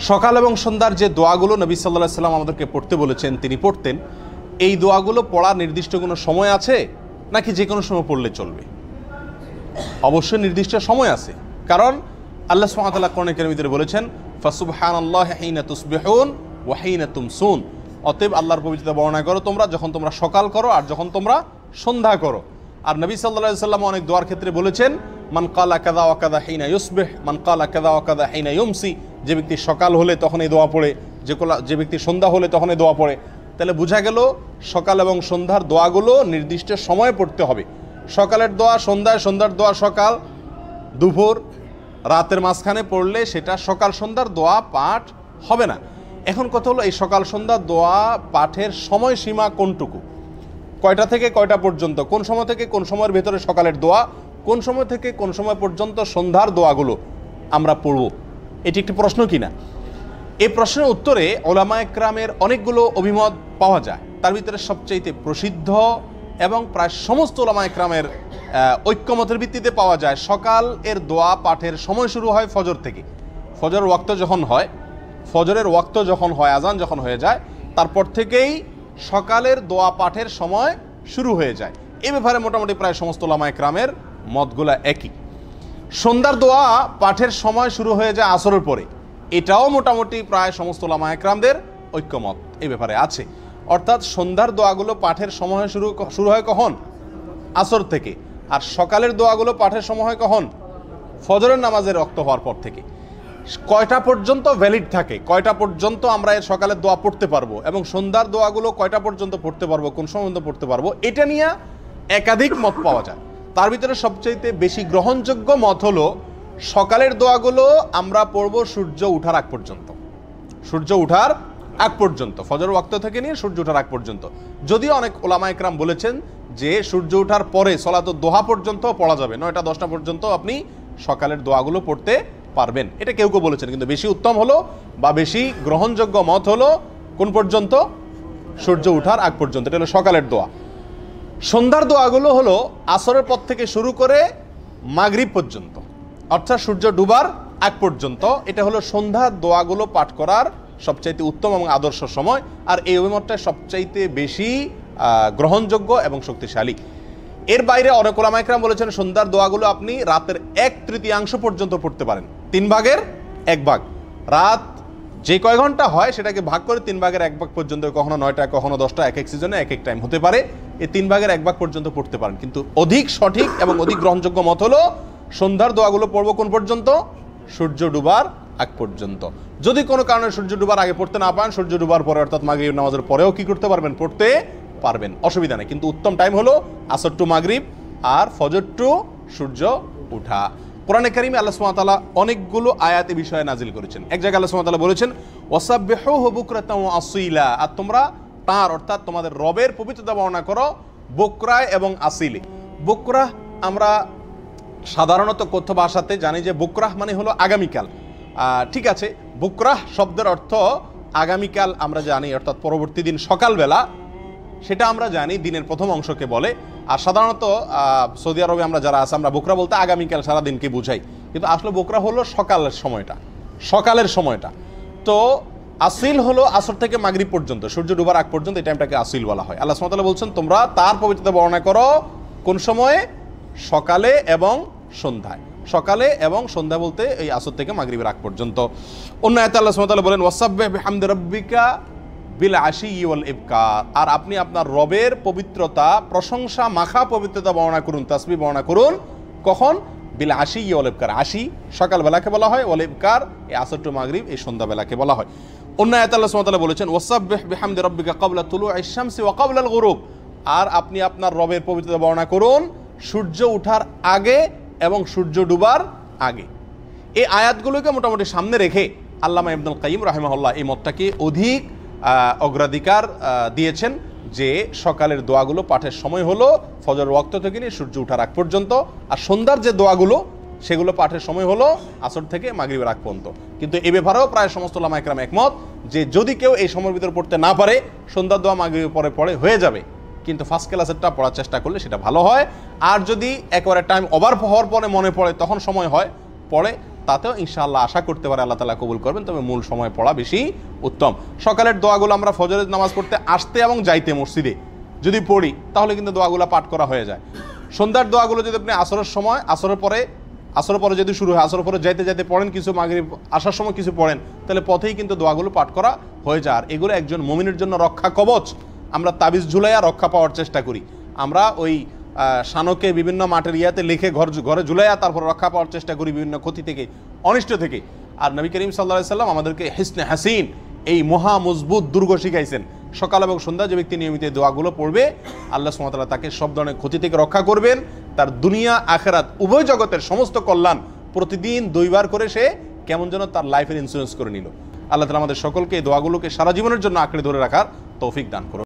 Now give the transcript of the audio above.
সকাল এবং সন্ধ্যার যে দোয়াগুলো নবী সাল্লাল্লাহু আলাইহি সাল্লাম আমাদেরকে পড়তে বলেছেন, তিনি পড়তেন, এই দোয়াগুলো পড়ার নির্দিষ্ট কোনো সময় আছে নাকি যে কোনো সময় পড়লে চলবে? অবশ্যই নির্দিষ্ট সময় আছে, কারণ আল্লাহ সুবহানাহু ওয়া তাআলা কোরআনে কারীমের ভিতরে বলেছেন ফাসুবহানাল্লাহি হিনা তুসবিহুন ওয়া হিনা তুমসুন। অতএব আল্লাহর পবিত্রতা বর্ণনা করো তোমরা যখন তোমরা সকাল করো আর যখন তোমরা সন্ধ্যা করো। আর নবী সাল্লাল্লাহু আলাইহি সাল্লাম অনেক দোয়ার ক্ষেত্রে বলেছেন মান ক্বালা কাযা ওয়া কাযা হিনা ইউসবিহ মান ক্বালা কাযা ওয়া কাযা হিনা ইউমসি। যে ব্যক্তি সকাল হলে তখন এই দোয়া পড়ে, যে ব্যক্তি সন্ধ্যা হলে তখন এই দোয়া পড়ে। তাহলে বোঝা গেল সকাল এবং সন্ধ্যার দোয়াগুলো নির্দিষ্ট সময়ে পড়তে হবে। সকালের দোয়া সন্ধ্যায়, সন্ধ্যার দোয়া সকাল, দুপুর, রাতের মাঝখানে পড়লে সেটা সকাল সন্ধ্যার দোয়া পাঠ হবে না। এখন কথা হলো এই সকাল সন্ধ্যার দোয়া পাঠের সময়সীমা কোনটুকু, কয়টা থেকে কয়টা পর্যন্ত, কোন সময় থেকে কোন সময়ের ভেতরে সকালের দোয়া, কোন সময় থেকে কোন সময় পর্যন্ত সন্ধ্যার দোয়াগুলো আমরা পড়ব, এটি একটি প্রশ্ন কিনা? এই প্রশ্নের উত্তরে উলামা ইকরামের অনেকগুলো অভিমত পাওয়া যায়। তার ভিতরে সবচাইতে প্রসিদ্ধ এবং প্রায় সমস্ত উলামা ইকরামের ঐক্যমতের ভিত্তিতে পাওয়া যায় সকাল এর দোয়া পাঠের সময় শুরু হয় ফজর থেকে। ফজরের ওয়াক্ত যখন হয়, ফজরের ওয়াক্ত যখন হয়, আজান যখন হয়ে যায়, তারপর থেকেই সকালের দোয়া পাঠের সময় শুরু হয়ে যায়। এ ব্যাপারে মোটামুটি প্রায় সমস্ত উলামা ইকরামের মতগুলা একই। সন্ধ্যার দোয়া পাঠের সময় শুরু হয়ে যায় আসরের পরে, এটাও মোটামুটি প্রায় সমস্ত উলামা ইকরামদের ঐক্যমত এই ব্যাপারে আছে। অর্থাৎ সন্ধ্যার দোয়াগুলো পাঠের সময় শুরু হয় কখন? আসর থেকে। আর সকালের দোয়াগুলো পাঠের সময় হয় কখন? ফজরের নামাজের রক্ত হওয়ার পর থেকে। কয়টা পর্যন্ত ভ্যালিড থাকে, কয়টা পর্যন্ত আমরা এর সকালের দোয়া পড়তে পারবো এবং সন্ধ্যার দোয়াগুলো কয়টা পর্যন্ত পড়তে পারবো, কোন সময় পর্যন্ত পড়তে পারবো, এটা নিয়ে একাধিক মত পাওয়া যায়। তার ভিতরে সবচেয়ে বেশি গ্রহণযোগ্য মত হলো সকালের দোয়াগুলো আমরা পড়বো সূর্য উঠার আগ পর্যন্ত, সূর্য উঠার আগ পর্যন্ত, ফজর ওয়াক্ত থেকে নিয়ে সূর্য ওঠার আগ পর্যন্ত। যদিও অনেক ওলামা ইকরাম বলেছেন যে সূর্য ওঠার পরে সলাতুদ দোহা পর্যন্ত পড়া যাবে, 9টা 10টা পর্যন্ত আপনি সকালের দোয়াগুলো পড়তে পারবেন, এটা কেউ কেউ বলেছেন। কিন্তু বেশি উত্তম হলো বা বেশি গ্রহণযোগ্য মত হলো কোন পর্যন্ত? সূর্য উঠার আগ পর্যন্ত, এটা হলো সকালের দোয়া। সন্ধ্যার দোয়াগুলো হলো আসরের পর থেকে শুরু করে মাগরিব পর্যন্ত, অর্থাৎ সূর্য ডুবার আগ পর্যন্ত। এটা হলো সন্ধ্যার দোয়াগুলো পাঠ করার সবচাইতে উত্তম এবং আদর্শ সময়। আর এই অভিমতটা সবচাইতে বেশি গ্রহণযোগ্য এবং শক্তিশালী। এর বাইরে অনেক ওলামা ইকরাম বলেছেন সন্ধ্যার দোয়াগুলো আপনি রাতের 1/3 পর্যন্ত পড়তে পারেন, 3 ভাগের 1 ভাগ। রাত যে কয় ঘন্টা হয় সেটাকে ভাগ করে 3 ভাগের 1 ভাগ পর্যন্ত, কখনো 9টা কখনো 10টা, এক এক সিজনে এক এক টাইম হতে পারে, এই 3 ভাগের 1 ভাগ পর্যন্ত পড়তে পারেন। কিন্তু অধিক সঠিক এবং অধিক গ্রহণযোগ্য মত হলো সন্ধ্যার দোয়াগুলো পড়বো কোন পর্যন্ত? সূর্য ডুবার আগ পর্যন্ত। যদি কোনো কারণে সূর্য ডুবার আগে পড়তে না পান, সূর্য ডুবার পরে অর্থাৎ মাগরিব নামাজের পরেও কি করতে পারবেন? পড়তে পারবেন, অসুবিধা নেই। কিন্তু উত্তম টাইম হলো আসর টু মাগরিব আর ফজর টু সূর্য উঠা। কোরআনে কারিমে আল্লাহ সুবহানাহু ওয়া তাআলা অনেকগুলো আয়াত এই বিষয়ে নাজিল করেছেন। এক জায়গায় আল্লাহ সুবহানাহু ওয়া তাআলা বলেছেন ওয়াসাব্বিহুহু বুকরাতাও ওয়া আসীলা, আর তোমরা তার অর্থাৎ তোমাদের রবের পবিত্রতা বর্ণনা করো বুকরায় এবং আসিলে। বুকরাহ আমরা সাধারণত কথ্য ভাষাতে জানি যে বুকরাহ মানে হলো আগামীকাল, ঠিক আছে। বুকরাহ শব্দের অর্থ আগামীকাল আমরা জানি, অর্থাৎ পরবর্তী দিন সকালবেলা, সেটা আমরা জানি দিনের প্রথম অংশকে বলে। আর সাধারণত সৌদি আরবে আমরা যারা আছে আমরা বুকরা বলতে আগামীকাল সারাদিনকে বুঝাই, কিন্তু আসলে বুকরা হলো সকালের সময়টা, সকালের সময়টা। তো আসিল হলো আসর থেকে মাগরিব পর্যন্ত, সূর্য ডুবার আগ পর্যন্ত, এই টাইমটাকে আসিল বলা হয়। আল্লাহ সুবহানাহু ওয়া তাআলা বলছেন তোমরা তার পবিত্রতা বর্ণনা করো কোন সময়ে? সকালে এবং সন্ধ্যায়। সকালে এবং সন্ধ্যা বলতে এই আসর থেকে মাগরিবের আগ পর্যন্ত। অন্য আয়াতে আল্লাহ সুবহানাহু ওয়া তাআলা বলেন ওয়াসাব্বিহ বিহামদি রাব্বিকা বিল আশি ওয়াল ইবকার, আর আপনি আপনার রবের পবিত্রতা, প্রশংসা মাখা পবিত্রতা বর্ণনা করুন, তাসবিহ বর্ণনা করুন কখন? বিল আশি ওয়াল ইবকার, আশি সকালবেলাকে বলা হয়, ওয়াল ইবকার এই আসর টু মাগরিব এই সন্ধ্যাবেলাকে বলা হয়। অন্য আয়াতে আল্লাহ সুবহানাহু ওয়া তাআলা বলেছেন ওয়াসাব্বিহ বিহামদি রাব্বিকা ক্বাবলা তুলুইশ শামসি ওয়া ক্বাবলাল গুরুব, আর আপনি আপনার রবের পবিত্রতা বর্ণনা করুন সূর্য ওঠার আগে এবং সূর্য ডুবার আগে। এই আয়াতগুলোকে মোটামুটি সামনে রেখে আল্লামা ইবনুল কাইয়িম রাহিমাহুল্লাহ এই মতটাকে অধিক অগ্রাধিকার দিয়েছেন যে সকালের দোয়াগুলো পাঠের সময় হলো ফজর ওয়াক্ত থেকে নিয়ে সূর্য ওঠার আগ পর্যন্ত, আর সন্ধ্যার যে দোয়াগুলো সেগুলো পাঠের সময় হলো আসর থেকে মাগরিবের আগ পর্যন্ত। কিন্তু এ ব্যাপারেও প্রায় সমস্ত উলামা ইকরাম একমত যে যদি কেউ এই সময়ের ভিতরে পড়তে না পারে, সন্ধ্যার দোয়া মাগরিবের পরে পড়ে হয়ে যাবে, কিন্তু ফার্স্ট ক্লাসেরটা পড়ার চেষ্টা করলে সেটা ভালো হয়। আর যদি একেবারে টাইম ওভার হওয়ার পরে মনে পড়ে তখন সময় হয় পড়ে, তাতেও ইনশাআল্লাহ আশা করতে পারে আল্লাহ তাআলা কবুল করবেন, তবে মূল সময় পড়া বেশি উত্তম। সকালের দোয়াগুলো আমরা ফজরের নামাজ পড়তে আসতে এবং যাইতে মসজিদে যদি পড়ি তাহলে কিন্তু দোয়াগুলো পাঠ করা হয়ে যায়। সন্ধ্যার দোয়াগুলো যদি আপনি আসরের সময় আসরের পরে যদি শুরু হয়, আসরের পরে যাইতে যাইতে পড়েন কিছু, মাগরিব আসার সময় কিছু পড়েন, তাহলে পথেই কিন্তু দোয়াগুলো পাঠ করা হয়ে যায়। আর এগুলো একজন মুমিনের জন্য রক্ষা কবচ। আমরা তাবিজ ঝুলাইয়া রক্ষা পাওয়ার চেষ্টা করি, আমরা ওই শানকে বিভিন্ন মাটির ইয়াতে লিখে ঘরে ঝুলাইয়া তারপর রক্ষা পাওয়ার চেষ্টা করি বিভিন্ন ক্ষতি থেকে, অনিষ্ট থেকে। আর নবী করিম সাল্লাল্লাহু আলাইহি সাল্লাম আমাদেরকে হিসনে হাসিন, এই মহা মজবুত দুর্গ শিখাইছেন। সকাল এবং সন্ধ্যা যে ব্যক্তি নিয়মিত দোয়াগুলো পড়বে, আল্লাহ সুবহানাহু ওয়া তাআলা তাকে সব ধরনের ক্ষতি থেকে রক্ষা করবেন। তার দুনিয়া আখিরাত উভয় জগতের সমস্ত কল্যাণ প্রতিদিন 2 বার করে সে কেমন যেন তার লাইফের ইন্স্যুরেন্স করে নিল। আল্লাহ তাআলা আমাদের সকলকে এই দোয়াগুলোকে সারা জীবনের জন্য আঁকড়ে ধরে রাখার তৌফিক দান করুন।